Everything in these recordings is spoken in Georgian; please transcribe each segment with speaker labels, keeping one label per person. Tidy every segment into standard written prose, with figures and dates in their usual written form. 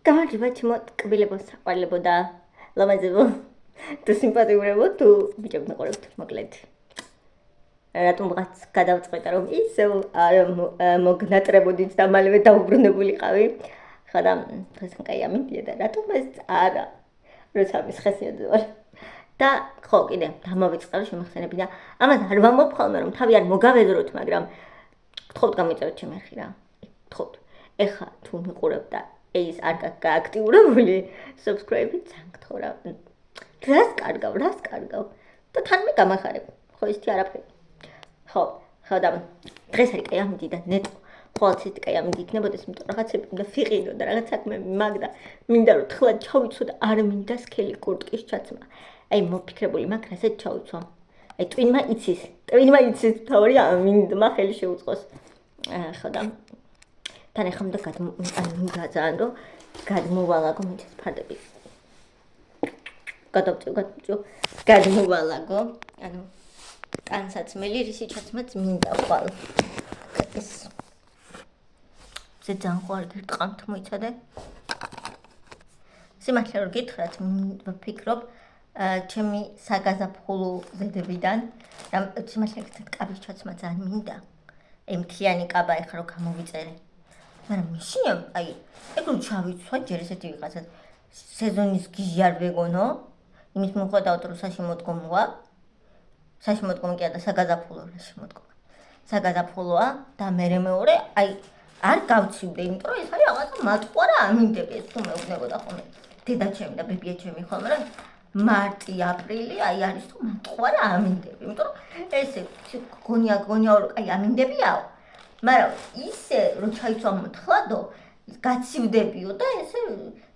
Speaker 1: გამარჯობა ჩემო ტკბილებო საყვარლებო და ლამაზებო თუ სიმპათიურებო თუ ბიჭებს მეყურებთ მოკლედ რატომ რაღაც გადავწყვეტა რომ ისევ არ მოგნატრებოდით და მალევე დაუბრუნებულიყავი ხა და დღეს კაი ამინდია და რატომ ეს არა როცა მის ხესიაძე ვარ და ხო კიდე დამოვიწყდა შემახსენები და ამას არ ვამოფხალმე რომ თავი არ მოგავეზროთ მაგრამ გთხოვთ გამიწეროთ ჩემი არხი რა გთხოვთ ეხა თუ მიყურებთ და ეს არ გააქტიურებული subscribe-ით გთხოვ რას კარგავ და თან მე გამახარებ ხო ისეთი არაფერი ხო და დღეს არის კაი ამიდი და ნეტო ხოლმე ისეთი კაი ამიდი იქნებოდეს იმიტომ რაღაცები უნდა ვიყიდო და რაღაც საქმეები მაგ და მინდა რომ თხლა ჩავიცო და არ მინდა სქელი კურტკის ჩაცმა აი მოფიქრებული მაგ რასაც ჩავიცო აი ტვინმა იცის თავი ამინდმა ხელი შეუწყოს ხო და თან ეხლა მინდა ძალიან რომ გადმოვალაგო მიჩეს ფარდები გადმოვალაგო ანუ ტანსაცმელი რისი ჩაცმაც მინდა ხვალ ეს ძალიან ხوار გიტყამთ მოიცადე სიმართლე რომ გითხრათ ვფიქრობ ჩემი საგაზაფხულო ზედებიდან და სიმართლე გითხრათ კაბის ჩაცმა ძალიან მინდა აი მთლიანი კაბა ეხლა რომ გამოვიწერე მაგრამ მაშინ აი ეგ რომ ჩავიცვა ჯერ ესეთი ვიღაცა სეზონის გიჟი არ ვეგონო იმის მიუხედავად რომ საშემოდგომოა კი და საგაზაფხულოა და მეორე აი არ გავცივდე იმიტომ რომ ეს არის რაღაცა მატყუარა ამინდები ეს თუ მეუბნებოდა ხოლმე დედაჩემი და ბებიაჩემი ხოლმე რომ მარტი აპრილი აი არის თუ მატყუარა ამინდები იმიტომ რომ ესე გონია რომ აი ამინდებიაო მაგრამ ისე რომ ჩაიცვა მოთხრადო გაცივდებიო და ესე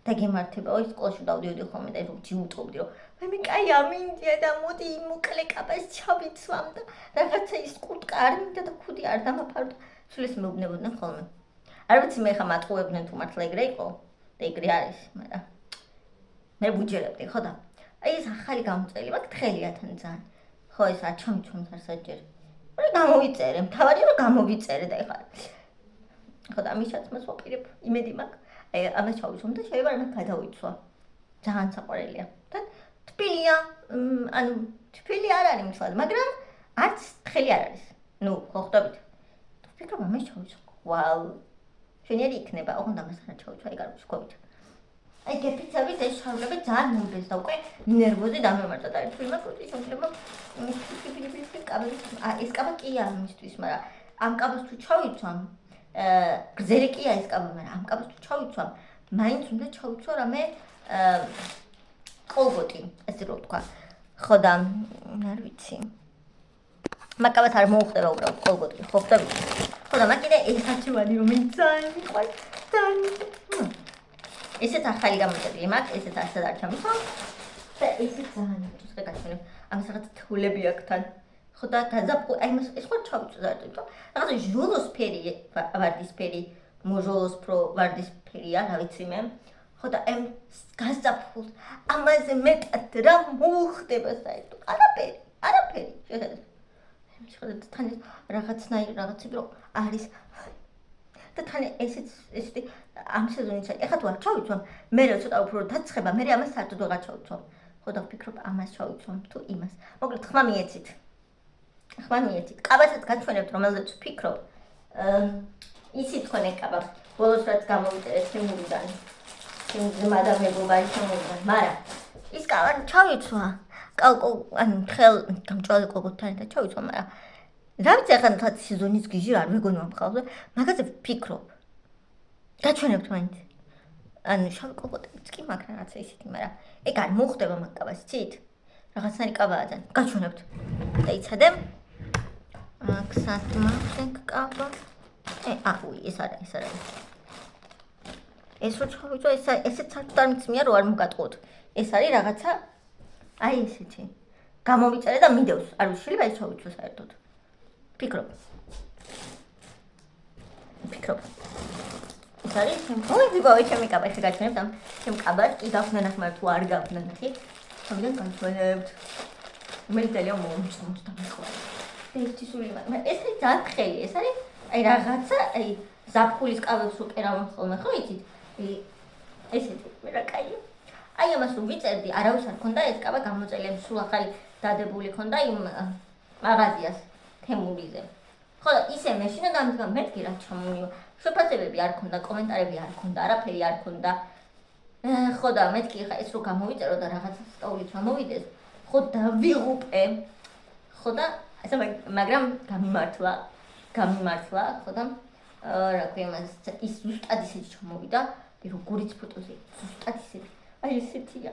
Speaker 1: დაგემართებაო ის სკოლაში დავდიოდი ხოლმე და რომ ჯიუტობდი რომ მე კაი ამინდია და მოდი მოკლე კაბას ჩავიცვამ და რაღაცა ის კურტკა არ მინდა და ქუდი არ დამაფარო და სულ ეს მეუბნებოდნენ ხოლმე არ ვიცი მე ხა მატყუებდნენ თუ მართლა ეგრე იყო და ეგრე არის მაგრამ მე ვუჯერებდი ხო და აი ეს ახალი გამოწვეული მაგ თხელია თან ძალიან ხო ეს არ ჩამჩვენს არასაჯერ მე გამოვიწერე მთავარი რომ გამოვიწერე და ეხლა ხო და ამის ჩაცმას ვაპირებ იმედი მაქვს აი ამას ჩავიცვამ და შეიძლება რამე გადავიცვა ძალიან საყვარელია და თბილია ანუ თბილი არ არის მთლად მაგრამ არც თხელი არ არის ნუ ხო ხვდებით ვფიქრობ ამას ჩავიცვა ვალ შენიერი იქნება ოღონდ ამას არ ჩავიცვა ეგ არ ვსკვებით აი გეფიცებით ეს შავლები ძალიან მომბეს და უკვე ნერვოზი დამემართა და თვითონ კრუტი შემიძლია ეს კაბა კია მისთვის მაგრამ ამ კაბას თუ ჩავიცვამ გზერი კია ეს კაბა მაგრამ ამ კაბას თუ ჩავიცვამ მაინც უნდა ჩავიცვა რამე კოლგოტი ესე რომ თქვა ხო და არ ვიცი მაგკაბას არ მოუხდება უბრალოდ კოლგოტი ხო ხდები ხო და მაგ კიდე ეს საჩივანი რომ ძალიან მიყვარს ძალიან ესეთ ახალი გამოწვეული მაქვს ესეთ ასად არ ჩამოხვალ და ესეც ძალიან უცხო გაჩვენებ ამას რაღაც თულები აქვს თან ხო და გაზაფხულ აი ეს ხო ჩავიწვე ზარტო რაღაცა ჟოლოსფერი ვარდისფერი მოჟოლოსფრო ვარდისფერია რა ვიცი მე ხო და ამ გაზაფხულ ამაზე მეტად რა მოხდება საერთოდ არაფერი შეხედეთ თან რაღაცები რომ არის და თან ესეთი ამ სეზონის ეხლა თუ არ ჩავიცვამ მე რა ცოტა უფრო დაცხება მე ამას საერთოდ ვეღარ ჩავიცვამ ხო და ვფიქრობ ამას ჩავიცვამ თუ იმას მოკლედ ხმა მიეცით კაბასაც გაჩვენებთ რომელზეც ვფიქრობ იცით თქვენ ეგ კაბა ბოლოს რაც გამოვიწერეთ შემურიდან ძმა და მეგობარი შემურიდან მაგრამ ის კაბა ჩავიცვა ანუ ხელ გამჭვალე კოლგოტთან და ჩავიცვა მაგრამ რა ვიცი ახლა თვაც სეზონის გიჟი არ მეგონა მხალხზე მაგაზე ვფიქრობ გაჩვენებთ მაინც ანუ შავი კოლგოტებიც კი მაგ რაღაცა ისეთი მაგრამ ეგ არ მოხდება მაგ კაბას იცით რაღაცნაირი კაბაა ძალიან გაჩვენებთ და იცადე ქსათმახենք კაბა ეს არა ეს რო ჩავიწვა ესეც საერთოდ არ მიცმია რომ არ მოგატყუოთ ეს არის რაღაცა აი ესეთი გამოვიწერე და მინდევს არ შეიძლება ეს ჩავიწვა საერთოდ ვფიქრობ ეს არის ჩემი კაბა ესე გაჩვენებთ ამ ჩემ კაბას კი გავხსნა ნახმარ თუ არ გავხსნა ნახე თუმცა განსვენებთ მე ძალიან მომწონს და მეყვარს ეს ისური მაგრამ ეს არის ძალიან ხელი ეს არის აი რაღაცა აი ზაფხულის კაბებს უკერავენ ხოლმე ხო იცით ესეთი რა კაია. აი ამას რომ ვიწერდი, არავის არ ქონდა ეს კაბა გამოწელე, სულ ახალი დადებული ქონდა იმ მაღაზიას თემურიზე. ხო, ისე მეშინა და ამიტომ მეთქი რა ჩამოვიო. შეფასებები არ ქონდა, კომენტარები არ ქონდა, არაფერი არ ქონდა. ხო და მეთქი ხა ეს რო გამოვიწერო და რაღაცა სტორი ჩამოვიდეს, ხო დავიღუპე. ხო და ასე მაგრამ გამიმართლა, ხო და რა ქვია მას ის ზუსტად ისეთი ჩამოვიდა, როგორიც ფოტოზე ზუსტად ისეთი. აი ესეთია.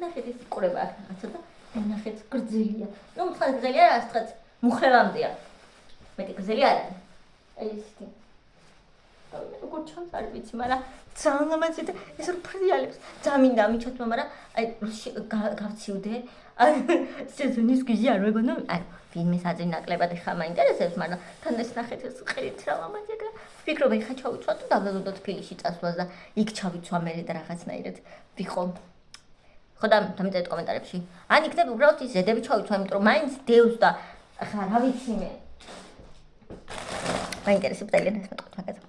Speaker 1: ნახეთ ეს ყურება აქ რაღაცა და ნახეთ გრძელია. ნუ მხოლოდ გრძელია, რასაც მუხლევამდეა. მეტი გრძელი არ არის. აი ესეთი. როგორ ჩანს არ ვიცი, მაგრამ ძალიან ლამაზი და ეს რო ფრიალებს. ძალიან მინდა მიჩვენო, მაგრამ აი გავცივდე. აი სეზონის გიზი არ მეგონა. აი ვინმე საძი ნაკლებად ხა მაინტერესებს, მაგრამ თან ეს ნახეთ ეს ყრით რა ლამაზია და ვფიქრობ ხა ჩავიცვა და დავდადო თბილისში წასვლას და იქ ჩავიცვა მე და რაღაცნაირად ვიყო. ხო და დამწერეთ კომენტარებში. ან იქნებ უბრალოდ ის ზედები ჩავიცვა, იმიტომ რომ მაინც დევს და ხა რა ვიცი მე. მაინტერესებს ძალიან ეს მეტყვით მაგაზე.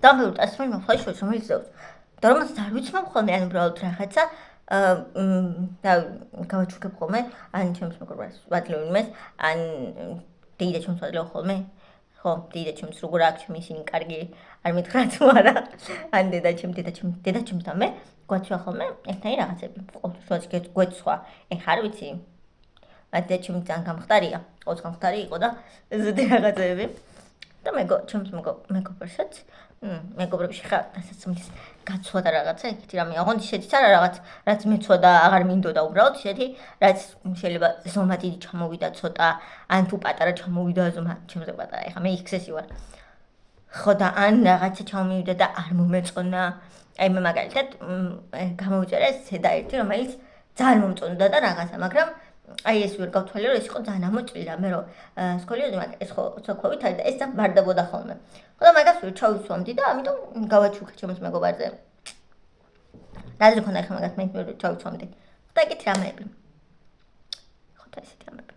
Speaker 1: დავდადო ასე რომ ფლეშოს რომელიც ზევს. და რომელსაც არ ვიცნობ ხოლმე ან უბრალოდ რაღაცა და გავაჩუქებ ხოლმე ან ჩემს მეგობარს ვადლევ იმას ან დეიდა ჩემს ვადლევ ხოლმე ხო დეიდა ჩემს როგორ აქვს ჩემი ისინი კარგი არ მითხრა თუ არა ან დედა ჩემს და მე გვაჩვა ხოლმე ერთნაირი რაღაცები ყოველთვის გვეცვა ეხლა არ ვიცი დედა ჩემი ძალიან გამხდარია ყოველთვის გამხდარი იყო და ზედა რაღაცები და ჩემს მეგობარსაც მეგობრებში ხა დასაცმლის გაცვა და რაღაცა ეგეთი რამე აღონდი შედის არა რაღაც რაც მეცვა და აღარ მინდოდა უბრალოდ ისეთი რაც შეიძლება ზომა დიდი ჩამოვიდა ცოტა ან თუ პატარა ჩამოვიდა ზომა ჩემზე პატარა ეხა მე XS-ი ვარ ხო და ან რაღაცა ჩამოვიდა და არ მომეწონა აი მე მაგალითად გამოვიწერე ზედა ერთი რომელიც ძალიან მომწონდა და რაღაცა მაგრამ აი ეს ვერ გავთვალე რომ ეს იყო ძალიან ამოჭრილი მე რომ სკოლიოზე მაგ ეს ხო ცოქვით არის და ეს ძალიან ვარდებოდა ხოლმე ხო და მაგას ვერ ჩავიცვამდი და ამიტომ გავაჩუქე ჩემს მეგობარზე რაზე ხონდა ხა მაგას მე ვერ ჩავიცვამდი და ეგეთი რამეები ხო და ესეთი რამეები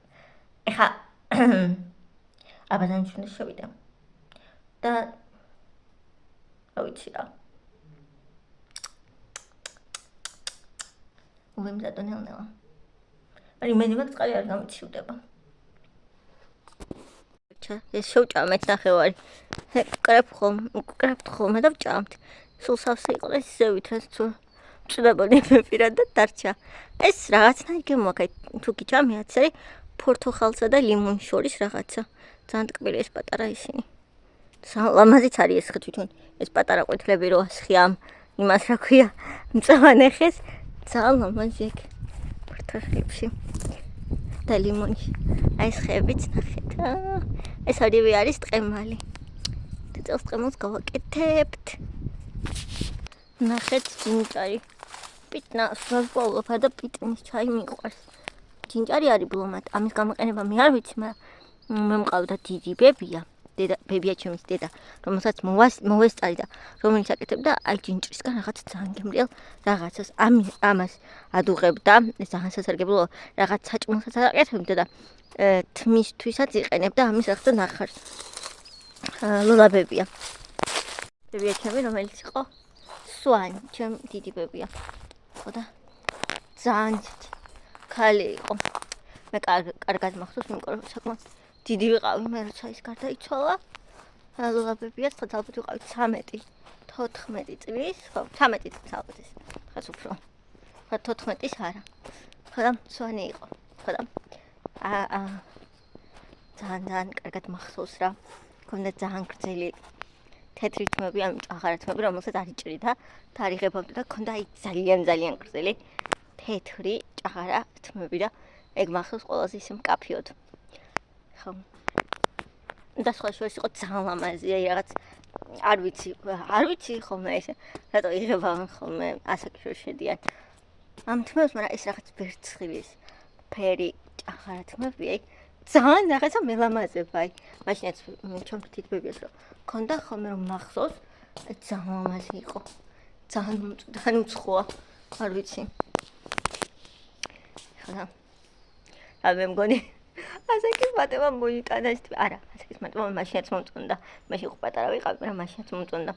Speaker 1: ეხა აბაზანი ჩვენ შევიდა და რა ვიცი რა ვიმზადო ნელ-ნელა აი მე მაგ წყალი არ გამიჩივდება. ეს შევჭამ მეც ნახევარი. კრეფ ხოლმე და ვჭამთ. სულ სავსე იყო და ისევით რაც თუ ჭდებოდი მე პირად და დარჩა. ეს რაღაცნაირი გემოაქ თუ გიჭამი აცერი პორტოხალსა და ლიმონის შორის რაღაცა. ძალიან ტკბილი ეს პატარა ისინი. ლამაზიც არის ეს თვითონ ეს პატარა ყვითლები რო ასხია იმას რა ქვია მწვანე ხეს ძალიან ლამაზია. ხებში და ლიმონი აი ეს ხებიც ნახეთ ეს ორივე არის ტყემალი და წელს ტყემალს გავაკეთებთ ნახეთ ჯინჯარი პიტნას ვაყოლოფა და პიტნის ჩაი მიყვარს ჯინჯარი არის ბლომად ამის გამოყენება მე არ ვიცი მაგრამ მე მყავდა დიდი ბებია ბებია ჩემის დედა რომელსაც მოვესწარი და რომელიც აკეთებდა აი ჯინჯრისგან რაღაც ძალიან გემრიელ რაღაცას ამას ადუღებდა ეს ძალიან სასარგებლო რაღაც საჭმელსაც აკეთებდა და თმისთვისაც იყენებდა ამის ახლა ნახარ ლოლა ბებია ჩემი რომელიც იყო სვანი ჩემ დიდი ბებია ხო და ძალიან ქალი იყო მე კარგად მახსოვს იმიტომ რომ საკმაოდ დიდი ვიყავი მე როცა ის გარდაიცვალა ლოლა ბებიას ხოთ ალბათ ვიყავი 13-14 წლის ხო 13 წლის ალბათ ის ხაც უფრო ხო 14-ის არა ხო და სვანი იყო ხო და ძალიან კარგად მახსოვს რა მქონდა ძალიან გრძელი თეთრი თმები ან ჭაღარა თმები რომელსაც არ იჭრიდა და არ იღებავდა და მქონდა აი ძალიან გრძელი თეთრი ჭაღარა თმები და ეგ მახსოვს ყველაზე ისე მკაფიოდ ხო და სხვა შორის იყო ძალიან ლამაზი აი რაღაც არ ვიცი ხოლმე ესე რატო იღებავენ ხოლმე ასაკი რო შედიან ამ თმებს მაგრამ ეს რაღაც ვერცხლის ფერი ჭაღარა თმები აი ძალიან რაღაცა მელამაზება აი მაშინაც ჩემ თითბებიას რომ ქონდა ხოლმე რომ მახსოვს ძალიან ლამაზი იყო ძალიან უცხოა არ ვიცი ხა მე მგონი ასაკის მატება მოიტანა ის არა ასაკის მატება მაშინაც მომწონდა მე იყო პატარა ვიყავი მაგრამ მაშინაც მომწონდა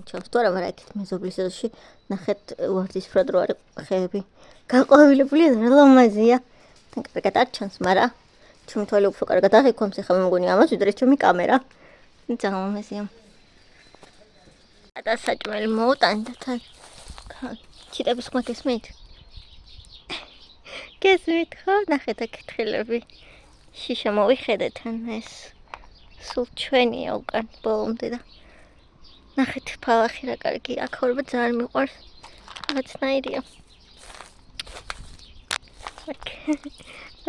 Speaker 1: ჩავს თუ არა, მაგრამ აქეთ მეზობლის ეზოში ნახეთ ვარდისფრად რო არის ხეები. გაყვავილებული და ლამაზია. თან კარგად არ ჩანს, მაგრამ ჩემი თვალი უფრო კარგად აღიქვამს, ეხლა მე მგონი ამას ვიდრე ჩემი კამერა. ძალიან ლამაზია. და საჭმელი მოუტანთ თან. ჩიტების ხმა გესმით? გესმით ხო? ნახეთ აქ თხილები. შიშა მოვიხედეთ თან ეს. სულ ჩვენია უკან ბოლომდე და ნახეთ ფალახი რა კარგია. აქ ხორბა ძალიან მიყვარს. რაღაცნაირია.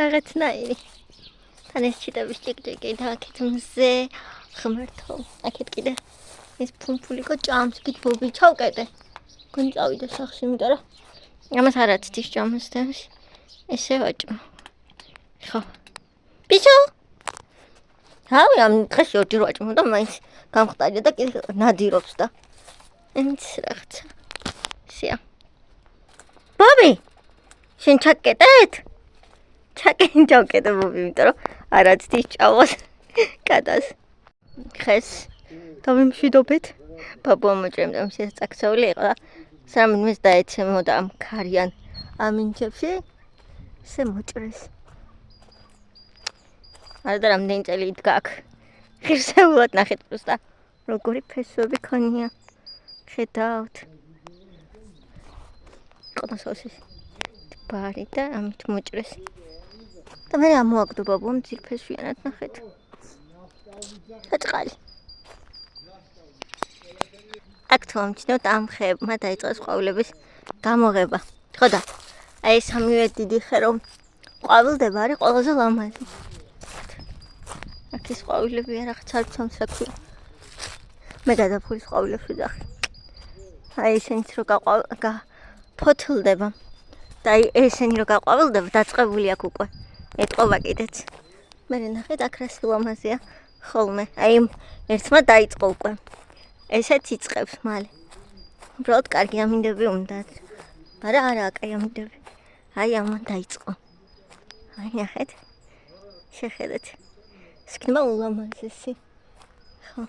Speaker 1: რაღაცნაირი. თან ეს ჩიტების ჭიკჭიკი და აქეთ მზე ღმერთო. აქეთ კიდე ეს ფუმფულიკო ჭამს, კიდე ბობი ჩავკეტე. გონი წავიდე სახში, იმიტომ რომ ამას არ აცდის ჭამს და ესე ვაჭმო. ხო. ბიჭო. რავი, ამ დღეში ორჯერ ვაჭმო და მაინც გამხდარია და კიდე ნადირობს და ეს რაღაცა. სია. ბობი. შენ ჩაკეტეთ? ჩავკეტე ბობი, იმიტომ რომ არ აცდის ჭამოს კატას. ხეს დავიმშვიდობეთ. ბაბუა მოჭრემდა მის წაქცეული იყო და სამიმეს დაეცემოდა ამ ქარიან ამინჩებში. ესე მოჭრეს. არა და რამდენი წელი იდგა აქ. ღირსეულად ნახეთ პროსტა როგორი ფესვები ქონია. ხედავთ. ყოდასავსის ბარი და ამით მოჭრეს. და მე ამოაგდო ბაბუამ ძირფესვიანად ნახეთ. საჭყალი. აქ თუ ამჩნევთ ამ ხეებმა დაიწყეს ყვავილების გამოღება. ხო და აი ეს სამივე დიდი ხე რომ ყვავილდება არის ყველაზე ლამაზი. აქ ეს ყვავილებია რაღაც არ ჩამს რა ქვია. მე გადაფულის ყვავილებს ვიძახი. აი ესენიც რო გაფოთლდება. და აი ესენი რო გაყვავილდება დაწყებული აქ უკვე. ეტყობა კიდეც. მე ნახეთ აქ რა სილამაზეა ხოლმე. აი ერთმა დაიწყო უკვე. ესეც იწყებს მალე. უბრალოდ კარგი ამინდები უნდათ. მაგრამ არა კაი ამინდები. აი ამან დაიწყო. აი ნახეთ. შეხედეთ. სქნმა ულამაზესი. ხო.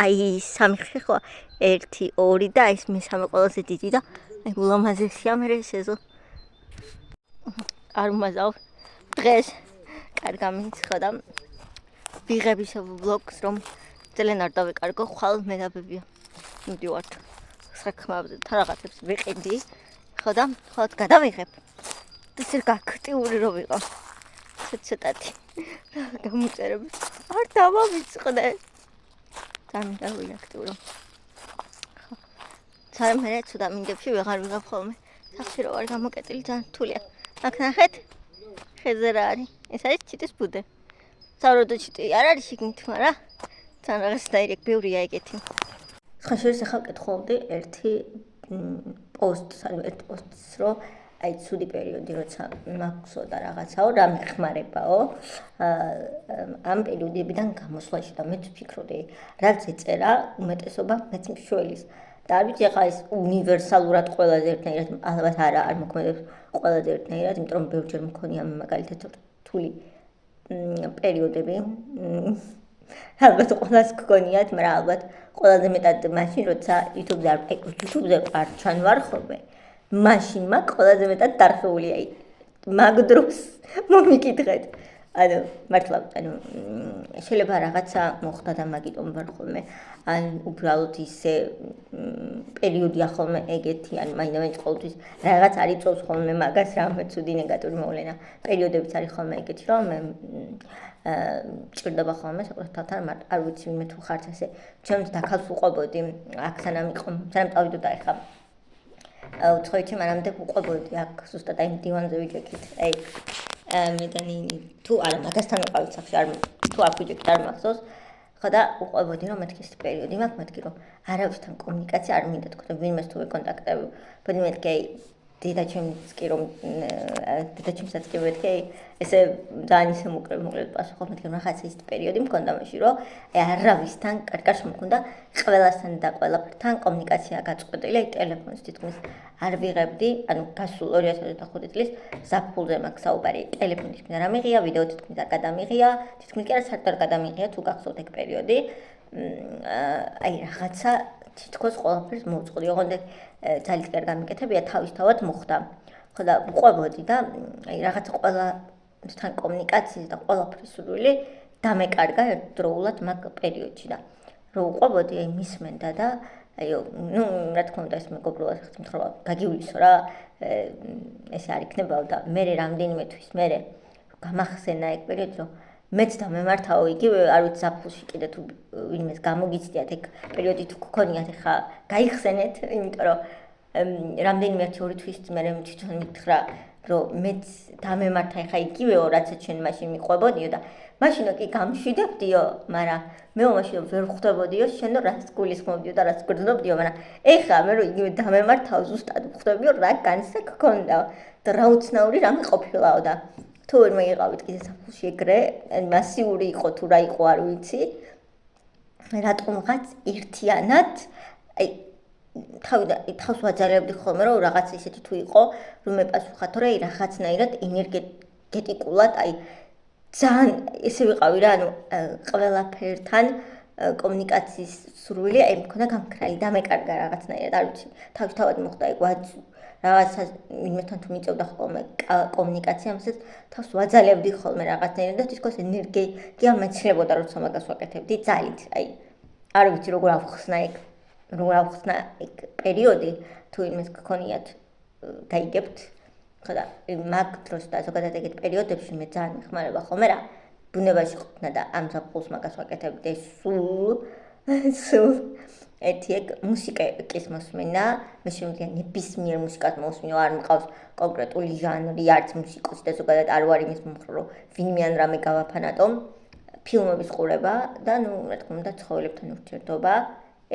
Speaker 1: აი სამი ხე ხო 1 2 და ეს მესამე ყველაზე დიდი და აი ულამაზესია მე ესეო. არ უმაზავ დღეს კარგა მიცხო და ვიღების ვლოგს რომ ძალიან არ დავეკარგო ხვალ მე დაბებია. მივდივართ საქმეებზე თან რაღაცებს ვიყიდი ხო და ხვალ გადავიღებ. ისე გაქტიური რო ვიყო. ცოტათი გამოწერები არ დავამიწყდე. ძალიან დავიაქტურო. ხო. ძალიან მე ცოტა მინდებში ვეღარ ვიღებ ხოლმე. სახში რო არ გამოკეტილი ძალიან რთულია. აქ ნახეთ ხეზე რა არის? ეს არის ჩიტის ბუდე. საერთოდ ჩიტი არ არის შიგნით, მაგრამ თან რაღაცნაირი ბევრია ეგეთი. სხვა შორის ახლა ვკითხულობდი ერთი პოსტს, ანუ ერთ პოსტს, რომ აი ცუდი პერიოდი როცა მაქვსო და რაღაცაო, რა მეხმარებაო. ამ პერიოდებიდან გამოსვლაში და მეც ვფიქრობდი, რაც ეწერა უმეტესობა მეც მშველის. და არ ვიცი ახლა ეს უნივერსალურად ყველაზე ერთნაირად ალბათ არ მოქმედებს ყველაზე ერთნაირად, იმიტომ რომ ბევრჯერ მქონია მაგალითად რთული პერიოდები. ალბათ ყველას გქონიათ, მაგრამ ალბათ ყველაზე მეტად მაშინ როცა YouTube-ზე არ ჩანვარ ხოლმე. მაშინ მაგ ყველაზე მეტად დარხეული აი მაგ დროს მომიკითხეთ. ანუ მართლა ანუ შეიძლება რაღაცა მოხდა და მაგიტომ ვარ ხოლმე. ან უბრალოდ ისე პერიოდია ხოლმე ეგეთი, ან მაინც ყოველთვის რაღაც არ იწოვს ხოლმე მაგას რამე ცუდი ნეგატიური მოვლენა. პერიოდებიც არის ხოლმე ეგეთი, რომ მე ჭირდება ხოლმე საკუთართან არ ვიცი ვინმე თუ ხართ ესე ჩემს დაქალს უყვებოდი აქ სანამ იყო სანამ წავიდოდა ეხლა უცხოეთში მანამდე უყვებოდი აქ ზუსტად აი დივანზე ვიჯექით აი მე და ნინი თუ არა მაგასთან ვიყავით სახში არ თუ აქ ვიჯექით არ მახსოვს ხო და უყვებოდი რომ მეთქი ეს პერიოდი მაქვს მეთქი რომ არავისთან კომუნიკაცია არ მინდა თქო და ვინმეს თუ ვეკონტაქტებ ბოდი მეთქი აი დედაჩემს კი რომ დედაჩემსაც კი მეთქი ესე ძალიან ისე მოკლედ პასუხობ მეთქი რომ რაღაცა ის პერიოდი მქონდა მაშინ რომ აი არავისთან კარგად შემქონდა ყველასთან და ყველაფერთან კომუნიკაცია გაწყვეტილი აი ტელეფონს თითქმის არ ვიღებდი ანუ გასულ 2025 წლის ზაფხულზე მაქვს საუბარი ტელეფონით არ ამიღია ვიდეო თითქმის არ გადამიღია თითქმის კი არ საერთოდ არ გადამიღია თუ გახსოვთ ეგ პერიოდი აი რაღაცა თითქოს ყველაფერს მოუწყდი. ოღონდ ძალიან კარგი გამიკეთებია თავისთავად მოხდა. ხო და ვყვებოდი და აი რაღაცა ყველასთან კომუნიკაციის და ყველაფრის სურვილი დამეკარგა ერთდროულად მაგ პერიოდში და რო ვყვებოდი აი მისმენდა და აიო, რა თქმა უნდა ეს მეგობრულად ხმთხრობა გაგივლისო რა, ესე არ იქნებაო და მე რამდენიმე თვის მერე გამახსენა ეგ პერიოდი, რომ მეც დამემართაო იგივე, არ ვიცი ზაფხულში კიდე თუ ვინმეს გამოგიცდიათ ეგ პერიოდი თუ გქონიათ, ეხა გაიხსენეთ, იმიტომ რომ რამდენიმე 1-2 თვის მერე თვითონ მითხრა, რომ მეც დამემართა ეხა იგივეო, რაცაც შენ მაშინ მიყვებოდიო და მაშინო კი გამშვიდებდიო, მაგრამ მე მაშინ ვერ ხვდებოდიო შენ რაც გულისხმობდიო და რაც გრძნობდიო, მაგრამ ეხა მე რომ იგივე დამემართავ ზუსტად ხვდებიო რა განსა გქონდაო და რა უცნაური რამე ყოფილაო და თუ ვერ მეიყავით კიდე საფულში ეგრე, მასიური იყო თუ რა იყო არ ვიცი, რატომღაც ერთიანად აი თავს ვაძალებდი ხოლმე რომ რაღაც ისეთი თუ იყო, რომ მე პასუხათო რა რაღაცნაირად ენერგეტიკულად აი ძალიან ესე ვიყავი რა, ანუ ყველაფერთან კომუნიკაციის სურვილი აი მქონდა გამქრალი და მეკარგა რაღაცნაირად, არ ვიცი, თავისთავად მოხდა ეგ რაღაცა იმასთან თუ მიწევდა ხოლმე კომუნიკაცია, ამასაც თავს ვაძალებდი ხოლმე რაღაცნაირად და თითქოს ენერგია მეცნებოდა როცა მაგას ვაკეთებდი ძალით, აი არ ვიცი როგორ ავხსნა ეგ პერიოდი თუ იმის გქონიათ გაიგებთ ხო და მაგ დროს და ზოგადად ეგეთ პერიოდებში მე ძალიან მეხმარება ხოლმე რა ბუნებაში ყოფნა და ამ ზაფხულს მაგას ვაკეთებდი სულ ერთი ეგ მუსიკის მოსმენა მე შემიძლია ნებისმიერ მუსიკას მოსმინო არ მყავს კონკრეტული ჟანრი არც მუსიკოსი და ზოგადად არ ვარ იმის მომხრე რომ ვინმე ან რამე გავაფანატო ფილმების ყურება და ნუ რა თქმა უნდა ცხოველებთან ურთიერთობა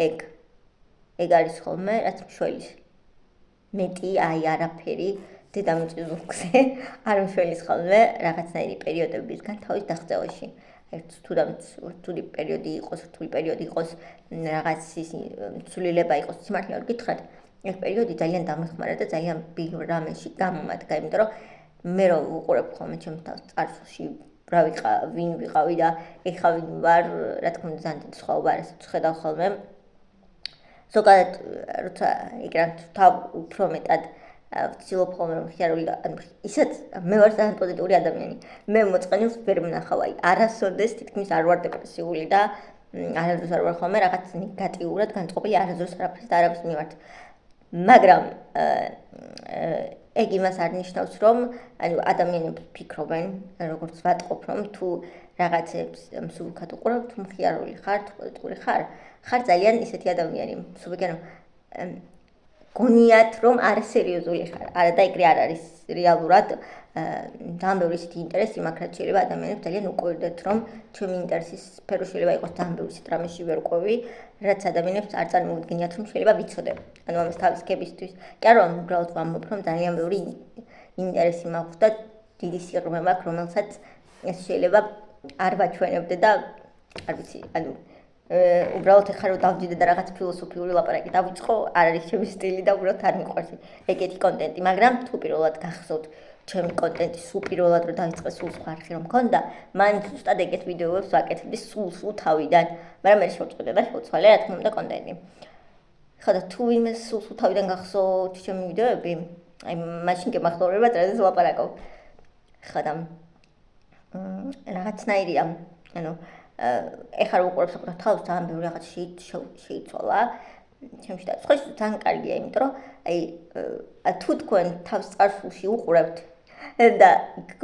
Speaker 1: ეგ არის ხოლმე რაც მშველის მეტი აი არაფერი დედამიწის ზურგზე არ მშველის ხოლმე რაღაცნაირი პერიოდებისგან თავის დაღწევაში ერთ რთული პერიოდი იყოს რაღაც ის ცვლილება იყოს სიმართლე არ გითხრათ ეს პერიოდი ძალიან დამეხმარა და ძალიან ბიგ რამეში გამომადგა იმიტომ რომ მე რო უყურებ ხოლმე ჩემს თავს წარსულში ვინ ვიყავი და ეხლა ვინ ვარ რა თქმა უნდა ძალიან სხვაობა არის ხედავ ხოლმე ზოგადად როცა ეკრანს თავ უფრო მეტად ვცდილობ ხოლმე რომ ხიარული ისეთ მე ვარ ძალიან პოზიტიური ადამიანი მე მოწყენილს ვერ ვნახავ აი არასოდეს თითქმის არ ვარ დეპრესიული და არასოდეს არ ვარ ხოლმე რაღაც ნეგატიურად განწყობილი არასოდეს არაფერს და არავის მიმართ მაგრამ ეგ იმას არ ნიშნავს რომ ანუ ადამიანები ფიქრობენ როგორც ვატყობ რომ თუ რაღაცებს მსუბუქად უყურებ თუ მხიარული ხარ თუ პოზიტიური ხარ ძალიან ისეთი ადამიანი მსუბუქად გონიათ რომ არ სერიოზული ხარ არა და ეგრე არ არის რეალურად ძალიან ბევრი ისეთი ინტერესი მაქვს რაც შეიძლება ადამიანებს ძალიან უყვირდეთ რომ ჩემი ინტერესის სფერო შეიძლება იყოს ძალიან ბევრი ისეთ რამეში ვერ ყვევი რაც ადამიანებს არ წარმოუდგენიათ რომ შეიძლება ვიცოდე ანუ ამას თავის კებისთვის კი არა უბრალოდ ვამბობ რომ ძალიან ბევრი ინტერესი მაქვს და დიდი სიღრმე მაქვს რომელსაც ეს შეიძლება არ ვაჩვენებდე და არ ვიცი ანუ უბრალოდ ეხლა რომ დავდიდე და რაღაც ფილოსოფიური ლაპარაკი დავიწყო არ არის ჩემი სტილი და უბრალოდ არ მიყვარს ეგეთი კონტენტი მაგრამ თუ პირველად გახსოვთ ჩემი კონტენტი სულ პირველად რომ დავიწყე სულ სხვა არხი რომ მქონდა მან ზუსტად ეგეთ ვიდეოებს ვაკეთებდი სულ თავიდან მაგრამ მე შევწყვეტე და შევცვალე რა თქმა უნდა კონტენტი ხო და თუ ვინმე სულ თავიდან გახსოვთ ჩემი ვიდეოები აი მაშინ გემახსოვრება დროზე ლაპარაკობ ხო და რაღაცნაირია ანუ ეხლა რო უყურებ საკუთარ თავს ძალიან ბევრი რაღაც შეიცვალა ჩემში და სხვა ძალიან კარგია იმიტომ რომ აი თუ თქვენ თავს წარსულში უყურებთ და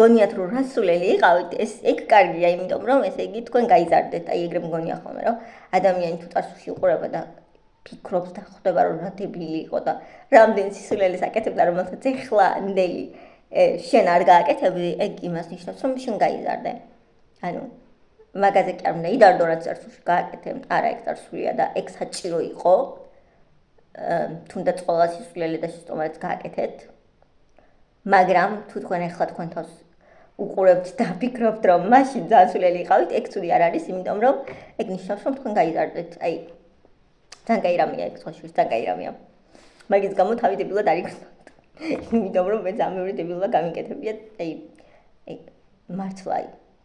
Speaker 1: გონიათ რომ რასულელი იყავით ეგ კარგია იმიტომ რომ ესე იგი თქვენ გაიზარდეთ აი ეგრე მგონია ხოლმე რომ ადამიანი თუ წარსულში უყურება და ფიქრობს და ხვდება რომ რა დებილი იყო და რამდენ სისულელეს აკეთებდა რომელსაც ეხლანდელი შენ არ გააკეთებდი ეგ იმას ნიშნავს რომ შენ გაიზარდე ანუ მაგაზე კი არ უნდა იდარდო რაც წარსულში გააკეთე არა ეგ წარსულია და ეგ საჭირო იყო თუნდაც ყველა სისულელე და სისტემაც გააკეთეთ მაგრამ თუ თქვენ ახლა თქვენ თავს უყურებთ და ფიქრობთ რომ მაშინ ძალიან სულელი იყავით ეგ ცუდი არ არის იმიტომ რომ ეგ ნიშნავს რომ თქვენ გაიზარდეთ აი ძალიან კაი რამეა ეგ სხვა შვილს ძალიან კაი რამეა მაგის გამო თავი დებილად არ იქნებოდ იმიტომ რომ მე ძალიან ბევრი დებილად გამიკეთებია აი მართლა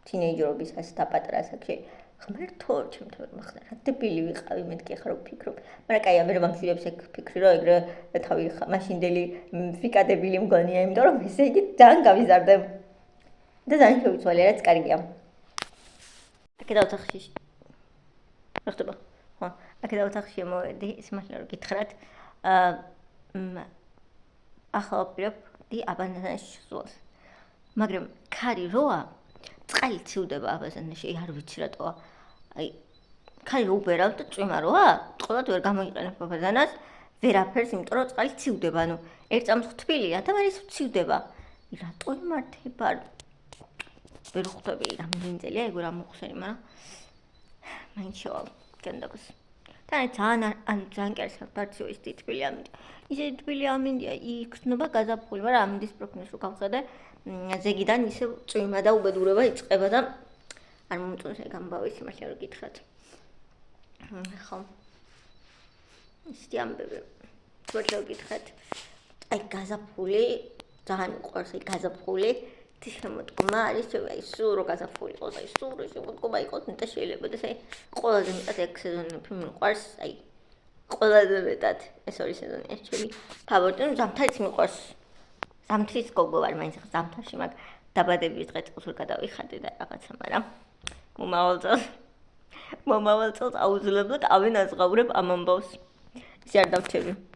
Speaker 1: თინეიჯერობის ასეთ პატარა ასაკში ღმერთო, ჩემთან ვერ მახსნა რა დებილი ვიყავი მეთქი ახლა რომ ვფიქრობ. მაგრამ კაი, ამერე მაგზილებს ეგ ფიქრი რომ ეგრე თავი მაშინდელი ფიკადებილი მგონია, იმიტომ რომ ესე იგი ძალიან გავიზარდე. და ძალიან შევიცვალე, რაც კარგია. აქედან ოთახში რა ხდება? ხო, აქედან ოთახში მოვედი, სიმართლე რომ გითხრათ, ახლა ვაპირებდი აბანანაში შესვლას. მაგრამ ქარი როა, წყალი ცივდება აბანანაში, არ ვიცი რატოა. აი, ქარი რო უბერავ და წვიმა როა, ყოველდღე ვერ გამოიყენებ აბანანას, ვერაფერს, იმიტომ რომ წყალი ცივდება, ანუ ერთ წამს ხთბილია და მერე ცივდება. რატო იმართება? ვერ ხვდები რამდენი წელია ეგ რა მოხსენი, მაგრამ მაინც შევალ გენდაკოს. და ძალიან კერს ბარციო ის თბილი ამინდი. ისე თბილი ამინდია, იქნება გაზაფხული, მაგრამ ამინდის პროფილს რო გავხედე, ზეგიდან ისე წვიმა და უბედურება იწყება და არ მომწონს ეგ ამბავი, სიმართლე რომ გითხრათ. ხო. ისეთი ამბები. სიმართლე რომ გითხრათ, აი გაზაფხული ძალიან მიყვარს, აი გაზაფხული შემოდგომა არის, აი სულ რო გაზაფხული იყოს, აი სულ რო შემოდგომა იყოს, მეტად შეიძლება და აი ყველაზე მეტად ეგ სეზონი მიყვარს, აი ყველაზე მეტად ეს ორი სეზონი არის ჩემი ფავორიტი, ну ზამთარიც მიყვარს. ზამთრის გოგო ვარ, მაინც ზამთარში მაგ დაბადების დღე წუთურ გადავიხადე და რაღაცა, მაგრამ მომავალ წელს აუცილებლად ავენაზღაურებ ამ ამბავს. ისე არ დავჩები.